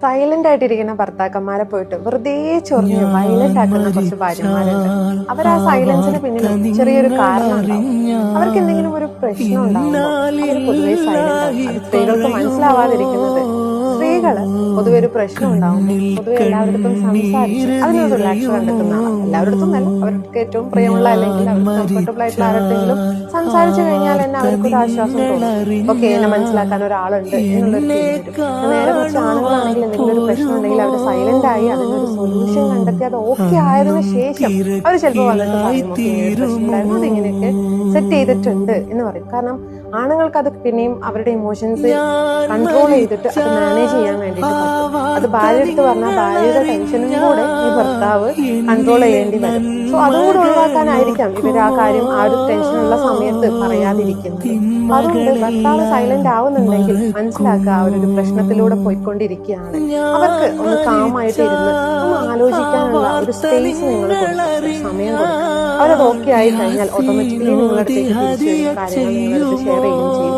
Silent ആയിട്ടിരിക്കുന്ന ഭർത്താക്കന്മാരെ പോയിട്ട് വെറുതെ ചൊറിഞ്ഞ് വയലന്റ് ആക്കുന്ന കുറച്ച് ഭാര്യമാരുണ്ട്. അവർ ആ സൈലൻസിന് പിന്നിൽ ചെറിയൊരു കാരണം ഉണ്ടാവും. അവർക്ക് എന്തെങ്കിലും ഒരു പ്രശ്നം ഉണ്ടാവുമ്പോൾ അവർ പൊതുവെ സൈലന്റ് ആവും. അത് സ്ത്രീകൾക്ക് മനസ്സിലാവാതിരിക്കുന്നത്, സ്ത്രീകള് പൊതുവെ ഒരു പ്രശ്നം ഉണ്ടാവുമ്പോൾ പൊതുവെ എല്ലാവരുടെ സംസാരിച്ച് അതിനൊരു റിലാക്സ് കണ്ടെത്തുന്നതാണ്. എല്ലാവരുടെ അല്ല, അവർക്ക് ഏറ്റവും പ്രിയമുള്ള അല്ലെങ്കിൽ അവർക്ക് കംഫർട്ടബിൾ ആയിട്ടുള്ള ആരെങ്കിലും സംസാരിച്ചു കഴിഞ്ഞാൽ തന്നെ അവർക്ക് ഒരു ആശ്വാസം തോന്നും. ഓക്കെ, എന്നെ മനസ്സിലാക്കാൻ ഒരാളുണ്ട് എന്നുള്ളൊരു ഫീൽ വരും. നേരെ കുറച്ച് ആണുങ്ങളാണെങ്കിൽ എന്തെങ്കിലും ഒരു പ്രശ്നം ഉണ്ടെങ്കിൽ അവർ സൈലന്റ് ആയി അതിനൊരു സൊല്യൂഷൻ കണ്ടെത്തി അത് ഓക്കെ ആയതിനു ശേഷം അവർ ചിലപ്പോൾ വന്നിട്ട് പറയും ഓക്കെ പ്രശ്നം ഉണ്ടായിരുന്നു, അതിങ്ങനെയൊക്കെ സെറ്റ് ചെയ്തിട്ടുണ്ട് എന്ന് പറയും. കാരണം ആണുങ്ങൾക്ക് അത് പിന്നെയും അവരുടെ ഇമോഷൻസ് കൺട്രോൾ ചെയ്തിട്ട് അത് മാനേജ് ചെയ്യാൻ വേണ്ടിയിട്ട് പറ്റും. അത് ഭാര്യ എടുത്ത് പറഞ്ഞാൽ ഭാര്യയുടെ ടെൻഷനും കൂടെ ഈ ഭർത്താവ് കൺട്രോൾ ചെയ്യേണ്ടി വരും. സോ അതുകൂടെ ഒഴിവാക്കാനായിരിക്കാം ഇവർ ആ കാര്യം ആ ഒരു ടെൻഷനുള്ള സമയത്ത് പറയാതിരിക്കുന്നത്. അതുകൊണ്ട് ഭർത്താവ് സൈലന്റ് ആവുന്നുണ്ടെങ്കിൽ മനസ്സിലാക്കുക അവരൊരു പ്രശ്നത്തിലൂടെ പോയിക്കൊണ്ടിരിക്കുകയാണ്. അവർക്ക് ഒന്ന് കാമായിട്ട് ഇരുന്ന് ഒന്ന് ആലോചിക്കാനുള്ള ഒരു സ്പേസ് നിങ്ങൾ കൊടുക്കുക, സമയം കൊടുക്കുക. അവരത് ഓക്കെ ആയി കഴിഞ്ഞാൽ ഓട്ടോമാറ്റിക്കലി നിങ്ങളുടെ അടുത്തേക്ക് തിരിച്ചു വരും, കാര്യങ്ങൾ നിങ്ങളടുത്ത് ഷെയർ ചെയ്യുകയും ചെയ്യും.